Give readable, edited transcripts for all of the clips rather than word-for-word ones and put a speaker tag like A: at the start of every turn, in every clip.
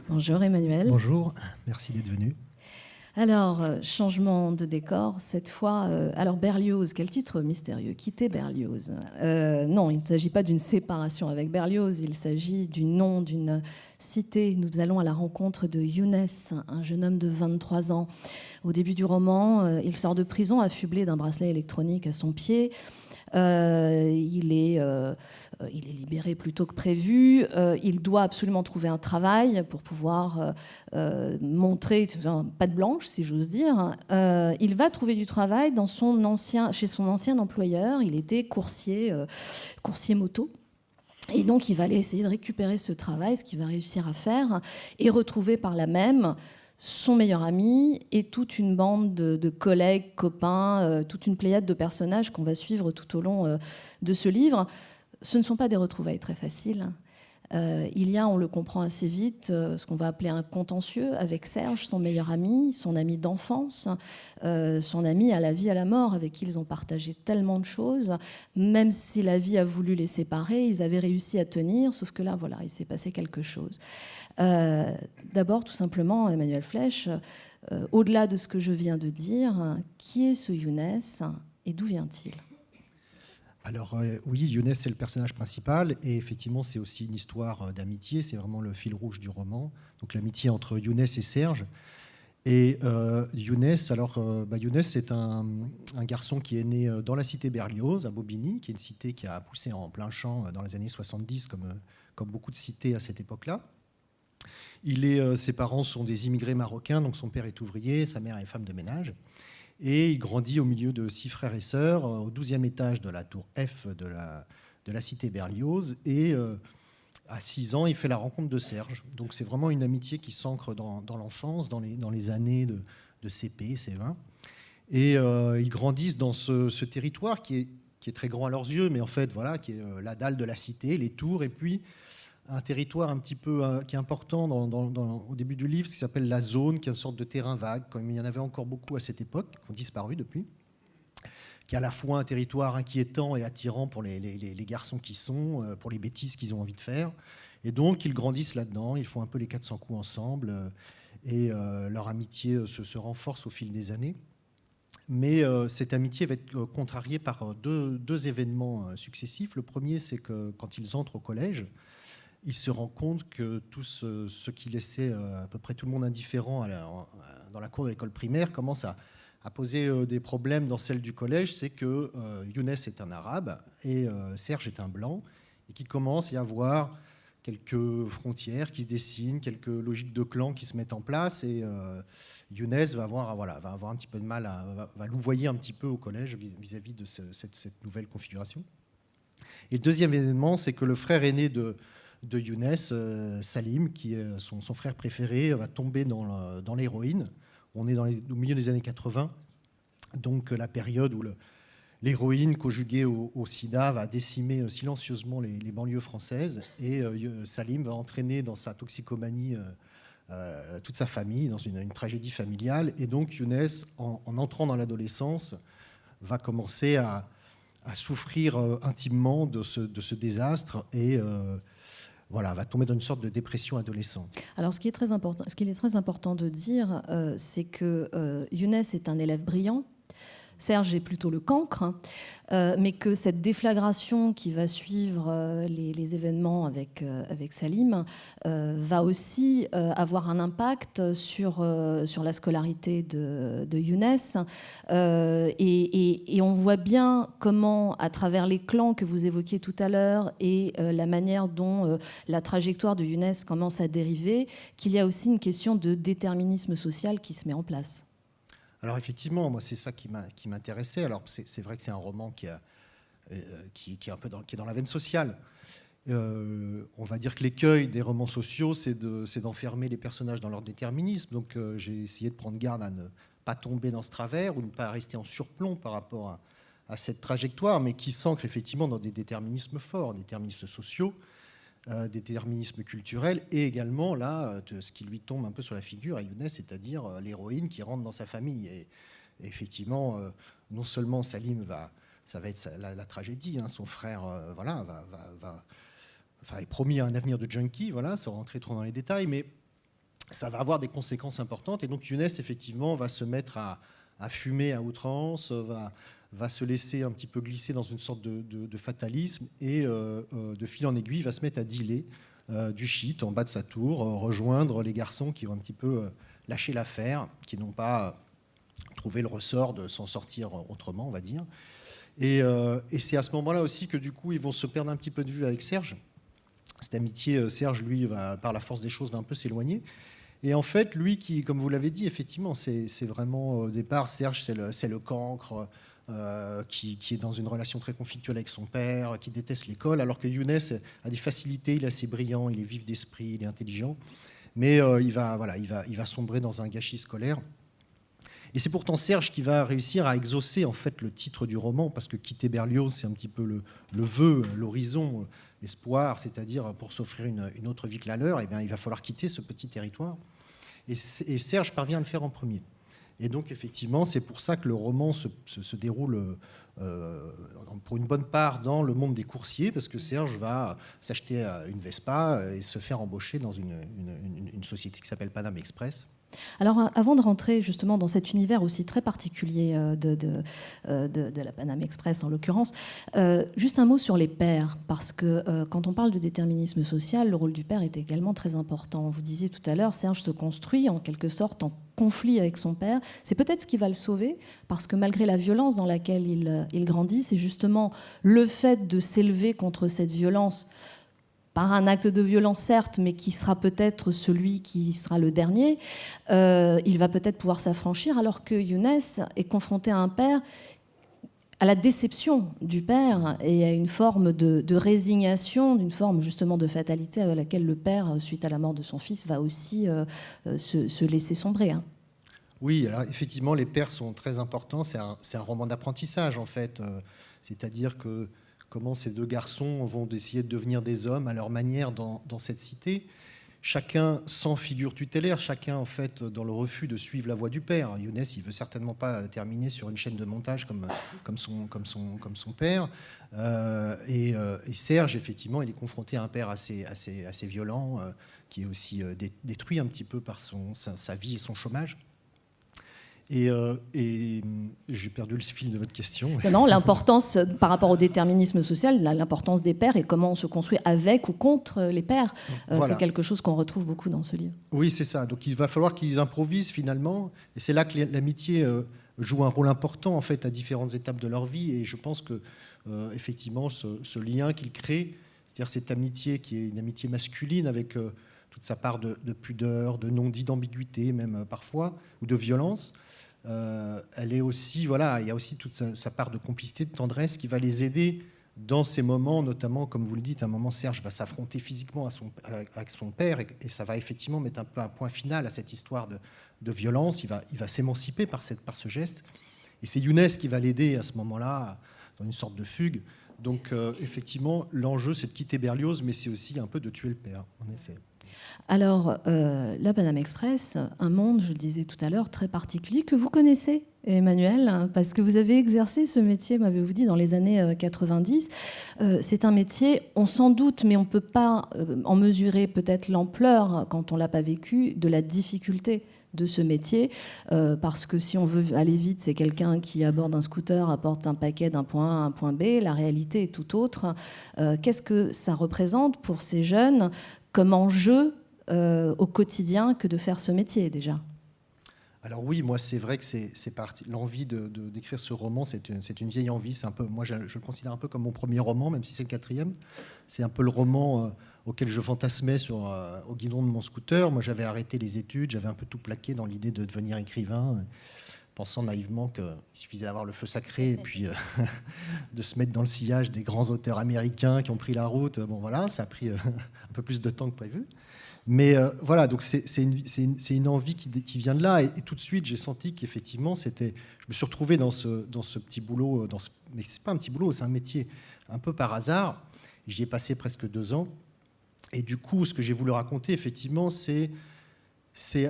A: Bonjour Emmanuel.
B: Bonjour, merci d'être venu.
A: Alors, changement de décor, cette fois. Alors, Berlioz, quel titre mystérieux. Quitter Berlioz. Non, il ne s'agit pas d'une séparation avec Berlioz, il s'agit du nom d'une cité. Nous allons à la rencontre de Younes, un jeune homme de 23 ans. Au début du roman, il sort de prison affublé d'un bracelet électronique à son pied. Il est libéré plus tôt que prévu. Il doit absolument trouver un travail pour pouvoir montrer patte blanche, si j'ose dire. Il va trouver du travail chez son ancien employeur. Il était coursier moto. Et donc, il va aller essayer de récupérer ce travail, ce qu'il va réussir à faire, et retrouver par là même son meilleur ami et toute une bande de collègues, copains, toute une pléiade de personnages qu'on va suivre tout au long de ce livre. Ce ne sont pas des retrouvailles très faciles. Il y a, on le comprend assez vite, ce qu'on va appeler un contentieux avec Serge, son meilleur ami, son ami d'enfance, son ami à la vie, à la mort, avec qui ils ont partagé tellement de choses. Même si la vie a voulu les séparer, ils avaient réussi à tenir, sauf que là, voilà, il s'est passé quelque chose. D'abord, tout simplement, Emmanuel Flech, au-delà de ce que je viens de dire, qui est ce Younes et d'où vient-il ?
B: Alors oui, Younes c'est le personnage principal et effectivement c'est aussi une histoire d'amitié, c'est vraiment le fil rouge du roman, donc l'amitié entre Younes et Serge. Et Younes, Younes c'est un garçon qui est né dans la cité Berlioz, à Bobigny, qui est une cité qui a poussé en plein champ dans les années 70, comme beaucoup de cités à cette époque-là. Ses parents sont des immigrés marocains, donc son père est ouvrier, sa mère est femme de ménage. Et il grandit au milieu de 6 frères et sœurs, au 12e étage de la tour F de la cité Berlioz. Et à 6 ans, il fait la rencontre de Serge. Donc c'est vraiment une amitié qui s'ancre dans l'enfance, dans les années de CP, C20. Et ils grandissent dans ce territoire qui est très grand à leurs yeux, mais en fait, voilà, qui est la dalle de la cité, les tours, et puis un territoire un petit peu qui est important au début du livre, ce qui s'appelle la zone, qui est une sorte de terrain vague, comme il y en avait encore beaucoup à cette époque, qui ont disparu depuis, qui est à la fois un territoire inquiétant et attirant pour les garçons qui sont, pour les bêtises qu'ils ont envie de faire. Et donc, ils grandissent là-dedans, ils font un peu les 400 coups ensemble, et leur amitié se renforce au fil des années. Mais cette amitié va être contrariée par deux événements successifs. Le premier, c'est que quand ils entrent au collège, il se rend compte que tout ce qui laissait à peu près tout le monde indifférent dans la cour de l'école primaire commence à poser des problèmes dans celle du collège. C'est que Younes est un arabe et Serge est un blanc, et qu'il commence à y avoir quelques frontières qui se dessinent, quelques logiques de clans qui se mettent en place, et Younes va avoir un petit peu de mal, va louvoyer un petit peu au collège vis-à-vis de cette nouvelle configuration. Et le deuxième événement, c'est que le frère aîné de Younes, Salim, qui est son frère préféré, va tomber dans l'héroïne. On est au milieu des années 80, donc la période où l'héroïne conjuguée au sida va décimer silencieusement les banlieues françaises, et Salim va entraîner dans sa toxicomanie toute sa famille, dans une tragédie familiale. Et donc Younes, en entrant dans l'adolescence, va commencer à souffrir intimement de ce désastre, et va tomber dans une sorte de dépression adolescente.
A: Alors, ce qu'il est très important de dire, c'est que Younes est un élève brillant. Serge est plutôt le cancre, mais que cette déflagration qui va suivre les événements avec Salim va aussi avoir un impact sur la scolarité de Younes. Et on voit bien comment, à travers les clans que vous évoquiez tout à l'heure et la manière dont la trajectoire de Younes commence à dériver, qu'il y a aussi une question de déterminisme social qui se met en place.
B: Alors effectivement, moi c'est ça qui m'intéressait. Alors c'est vrai que c'est un roman qui est un peu qui est dans la veine sociale. On va dire que l'écueil des romans sociaux, c'est d'enfermer les personnages dans leur déterminisme. Donc j'ai essayé de prendre garde à ne pas tomber dans ce travers ou ne pas rester en surplomb par rapport à cette trajectoire, mais qui s'ancre effectivement dans des déterminismes forts, des déterminismes sociaux, des déterminismes culturels, et également là ce qui lui tombe un peu sur la figure à Younes, c'est-à-dire l'héroïne qui rentre dans sa famille. Et effectivement, non seulement Salim ça va être la tragédie, hein, son frère est promis à un avenir de junkie, sans rentrer trop dans les détails, mais ça va avoir des conséquences importantes. Et donc Younes, effectivement, va se mettre à fumer à outrance, va se laisser un petit peu glisser dans une sorte de fatalisme, et de fil en aiguille, va se mettre à dealer du shit en bas de sa tour, rejoindre les garçons qui ont un petit peu lâché l'affaire, qui n'ont pas trouvé le ressort de s'en sortir autrement, on va dire. Et c'est à ce moment-là aussi que du coup, ils vont se perdre un petit peu de vue avec Serge. Cette amitié, Serge, lui, par la force des choses, va un peu s'éloigner. Et en fait, lui, qui, comme vous l'avez dit, effectivement, c'est vraiment, au départ, Serge, c'est le cancre, qui est dans une relation très conflictuelle avec son père, qui déteste l'école, alors que Younes a des facilités, il est assez brillant, il est vif d'esprit, il est intelligent, mais il va sombrer dans un gâchis scolaire. Et c'est pourtant Serge qui va réussir à exaucer en fait le titre du roman, parce que quitter Berlioz, c'est un petit peu le vœu, l'horizon, l'espoir, c'est-à-dire pour s'offrir une autre vie que la leur, eh bien, il va falloir quitter ce petit territoire. Et Serge parvient à le faire en premier. Et donc, effectivement, c'est pour ça que le roman se déroule pour une bonne part dans le monde des coursiers, parce que Serge va s'acheter une Vespa et se faire embaucher dans une société qui s'appelle Paname Express.
A: Alors, avant de rentrer justement dans cet univers aussi très particulier de la Paname Express, en l'occurrence, juste un mot sur les pères, parce que quand on parle de déterminisme social, le rôle du père est également très important. Vous disiez tout à l'heure, Serge se construit en quelque sorte en conflit avec son père. C'est peut-être ce qui va le sauver, parce que malgré la violence dans laquelle il grandit, c'est justement le fait de s'élever contre cette violence, par un acte de violence certes, mais qui sera peut-être celui qui sera le dernier, il va peut-être pouvoir s'affranchir, alors que Younes est confronté à un père, à la déception du père et à une forme de résignation, d'une forme justement de fatalité à laquelle le père, suite à la mort de son fils, va aussi se laisser sombrer. Hein.
B: Oui, alors effectivement, les pères sont très importants. C'est un roman d'apprentissage, en fait. C'est-à-dire que comment ces deux garçons vont essayer de devenir des hommes à leur manière dans cette cité. Chacun sans figure tutélaire, chacun en fait dans le refus de suivre la voie du père. Younes, il veut certainement pas terminer sur une chaîne de montage comme son père. Et Serge, effectivement, il est confronté à un père assez violent, qui est aussi détruit un petit peu par sa vie et son chômage. Et j'ai perdu le fil de votre question.
A: Non, l'importance par rapport au déterminisme social, l'importance des pères et comment on se construit avec ou contre les pères, voilà. C'est quelque chose qu'on retrouve beaucoup dans ce livre.
B: Oui, c'est ça. Donc il va falloir qu'ils improvisent finalement, et c'est là que l'amitié joue un rôle important en fait à différentes étapes de leur vie. Et je pense que effectivement ce lien qu'ils créent, c'est-à-dire cette amitié qui est une amitié masculine avec toute sa part de pudeur, de non-dit, d'ambiguïté même parfois, ou de violence. Elle est aussi, voilà, il y a aussi toute sa part de complicité, de tendresse qui va les aider dans ces moments, notamment, comme vous le dites, à un moment, Serge va s'affronter physiquement avec son père et ça va effectivement mettre un peu un point final à cette histoire de violence. Il va s'émanciper par ce geste. Et c'est Younes qui va l'aider à ce moment-là, dans une sorte de fugue. Donc, effectivement, l'enjeu, c'est de quitter Berlioz, mais c'est aussi un peu de tuer le père, en effet.
A: Alors, la Paname Express, un monde, je le disais tout à l'heure, très particulier, que vous connaissez, Emmanuel, parce que vous avez exercé ce métier, m'avez-vous dit, dans les années 90. C'est un métier, on s'en doute, mais on ne peut pas en mesurer peut-être l'ampleur, quand on ne l'a pas vécu, de la difficulté de ce métier, parce que si on veut aller vite, c'est quelqu'un qui aborde un scooter, apporte un paquet d'un point A à un point B. La réalité est tout autre. Qu'est-ce que ça représente pour ces jeunes comme enjeu au quotidien que de faire ce métier déjà?
B: Alors oui, moi c'est vrai que c'est parti. L'envie d'écrire ce roman, c'est une vieille envie. C'est un peu, moi je le considère un peu comme mon premier roman, même si c'est le 4e. C'est un peu le roman auquel je fantasmais au guidon de mon scooter. Moi j'avais arrêté les études, j'avais un peu tout plaqué dans l'idée de devenir écrivain, pensant naïvement qu'il suffisait d'avoir le feu sacré et puis de se mettre dans le sillage des grands auteurs américains qui ont pris la route. Bon voilà, ça a pris un peu plus de temps que prévu. Mais voilà, donc c'est une envie qui vient de là. Et tout de suite, j'ai senti qu'effectivement, je me suis retrouvé dans ce petit boulot. Mais c'est pas un petit boulot, c'est un métier un peu par hasard. J'y ai passé presque 2 ans. Et du coup, ce que j'ai voulu raconter, effectivement, c'est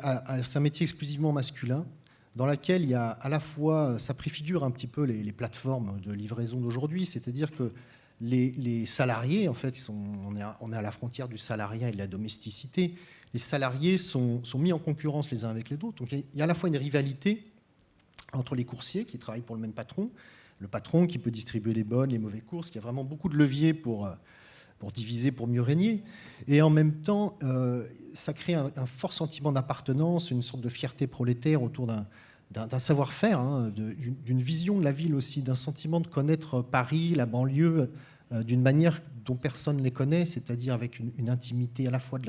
B: un métier exclusivement masculin, dans lequel il y a à la fois, ça préfigure un petit peu les plateformes de livraison d'aujourd'hui, c'est-à-dire que les salariés, en fait, on est à la frontière du salariat et de la domesticité. les salariés sont mis en concurrence les uns avec les autres. Donc il y a à la fois une rivalité entre les coursiers qui travaillent pour le même patron, le patron qui peut distribuer les bonnes, les mauvaises courses, qui a vraiment beaucoup de leviers pour diviser, pour mieux régner. Et en même temps, ça crée un fort sentiment d'appartenance, une sorte de fierté prolétaire autour d'un savoir-faire, hein, d'une vision de la ville aussi, d'un sentiment de connaître Paris, la banlieue, d'une manière dont personne ne les connaît, c'est-à-dire avec une intimité à la fois de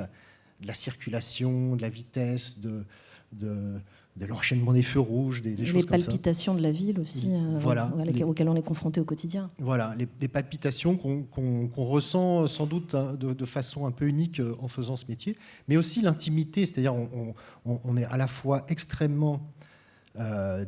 B: la circulation, de la vitesse, de l'enchaînement des feux rouges, des choses comme ça.
A: Les palpitations de la ville aussi,
B: voilà,
A: auxquelles on est confronté au quotidien.
B: Voilà, les palpitations qu'on ressent sans doute de façon un peu unique en faisant ce métier, mais aussi l'intimité, c'est-à-dire on est à la fois extrêmement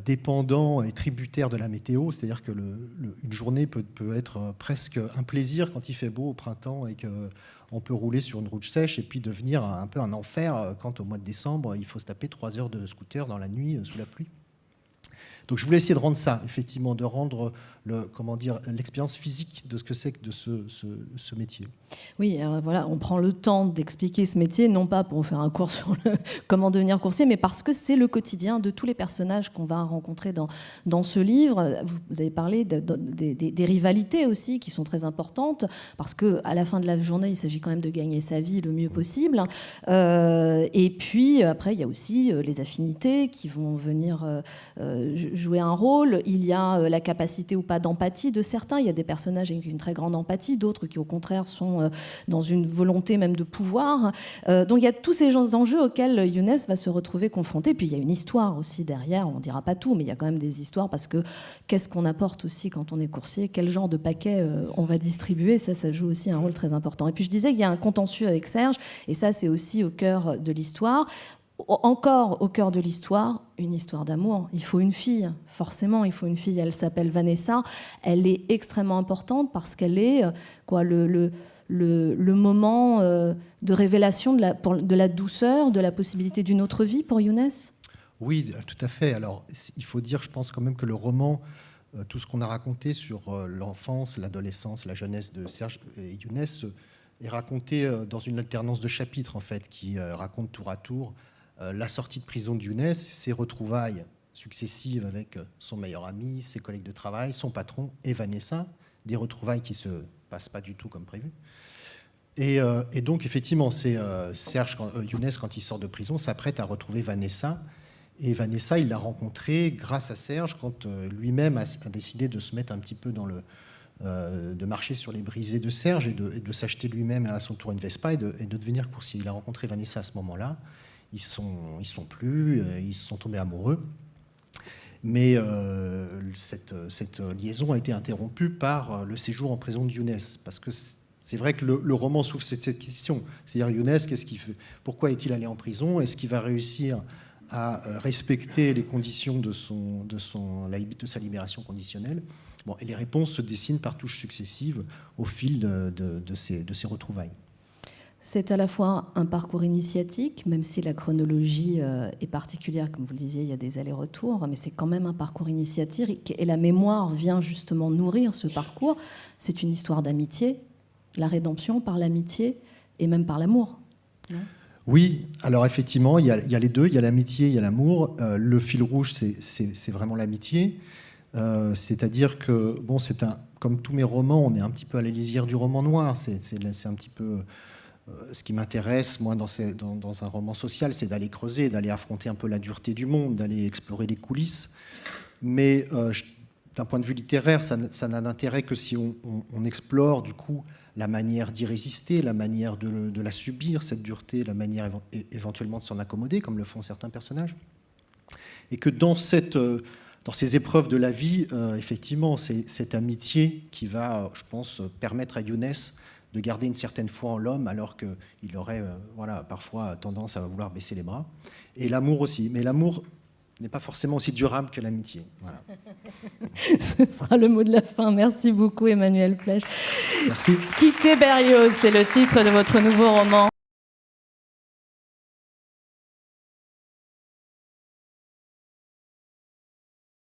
B: dépendant et tributaire de la météo, c'est-à-dire que une journée peut être presque un plaisir quand il fait beau au printemps et qu'on peut rouler sur une route sèche et puis devenir un peu un enfer quand au mois de décembre il faut se taper 3 heures de scooter dans la nuit sous la pluie. Donc je voulais essayer de rendre ça, effectivement, de rendre l'expérience physique de ce que c'est que de ce métier.
A: Oui, voilà, on prend le temps d'expliquer ce métier, non pas pour faire un cours sur comment devenir coursier, mais parce que c'est le quotidien de tous les personnages qu'on va rencontrer dans ce livre. Vous avez parlé des rivalités aussi, qui sont très importantes, parce qu'à la fin de la journée, il s'agit quand même de gagner sa vie le mieux possible. Et puis, après, il y a aussi les affinités qui vont venir jouer un rôle. Il y a la capacité ou pas d'empathie de certains. Il y a des personnages avec une très grande empathie, d'autres qui au contraire sont dans une volonté même de pouvoir. Donc il y a tous ces enjeux auxquels Younes va se retrouver confronté. Puis il y a une histoire aussi derrière, on ne dira pas tout, mais il y a quand même des histoires, parce que qu'est-ce qu'on apporte aussi quand on est coursier, quel genre de paquet on va distribuer, ça joue aussi un rôle très important. Et puis je disais qu'il y a un contentieux avec Serge, et ça c'est aussi au cœur de l'histoire. Encore au cœur de l'histoire, une histoire d'amour. Il faut une fille, forcément, il faut une fille. Elle s'appelle Vanessa. Elle est extrêmement importante parce qu'elle est le moment de révélation de la douceur, de la possibilité d'une autre vie pour Younes.
B: Oui, tout à fait. Alors, il faut dire, je pense quand même que le roman, tout ce qu'on a raconté sur l'enfance, l'adolescence, la jeunesse de Serge et Younes est raconté dans une alternance de chapitres, en fait, qui raconte tour à tour la sortie de prison de Younes, ses retrouvailles successives avec son meilleur ami, ses collègues de travail, son patron et Vanessa, des retrouvailles qui ne se passent pas du tout comme prévu. Et donc, effectivement, c'est Younes, quand il sort de prison, s'apprête à retrouver Vanessa. Et Vanessa, il l'a rencontrée grâce à Serge, quand lui-même a décidé de se mettre un petit peu de marcher sur les brisées de Serge et de s'acheter lui-même à son tour une Vespa et de devenir coursier. Il a rencontré Vanessa à ce moment-là. Ils se sont tombés amoureux. Mais cette liaison a été interrompue par le séjour en prison de Younes. Parce que c'est vrai que le roman souffre cette question. C'est-à-dire, Younes, qu'est-ce qu'il fait ? Pourquoi est-il allé en prison ? Est-ce qu'il va réussir à respecter les conditions de sa libération conditionnelle ? Bon, et les réponses se dessinent par touches successives au fil de ces retrouvailles.
A: C'est à la fois un parcours initiatique, même si la chronologie est particulière, comme vous le disiez, il y a des allers-retours, mais c'est quand même un parcours initiatique et la mémoire vient justement nourrir ce parcours. C'est une histoire d'amitié, la rédemption par l'amitié et même par l'amour. Non ?
B: Oui, alors effectivement, il y a les deux, il y a l'amitié, il y a l'amour. Le fil rouge, c'est vraiment l'amitié. C'est-à-dire que, bon, comme tous mes romans, on est un petit peu à la lisière du roman noir. C'est un petit peu... Ce qui m'intéresse, moi, dans un roman social, c'est d'aller creuser, d'aller affronter un peu la dureté du monde, d'aller explorer les coulisses. Mais d'un point de vue littéraire, ça n'a d'intérêt que si on explore, du coup, la manière d'y résister, la manière de la subir, cette dureté, la manière éventuellement de s'en accommoder, comme le font certains personnages. Et que dans ces épreuves de la vie, effectivement, c'est cette amitié qui va, je pense, permettre à Younes de garder une certaine foi en l'homme, alors qu'il aurait parfois tendance à vouloir baisser les bras. Et l'amour aussi. Mais l'amour n'est pas forcément aussi durable que l'amitié. Voilà.
A: Ce sera le mot de la fin. Merci beaucoup, Emmanuel Flech.
B: Merci.
A: Quitter Berlioz, c'est le titre de votre nouveau roman.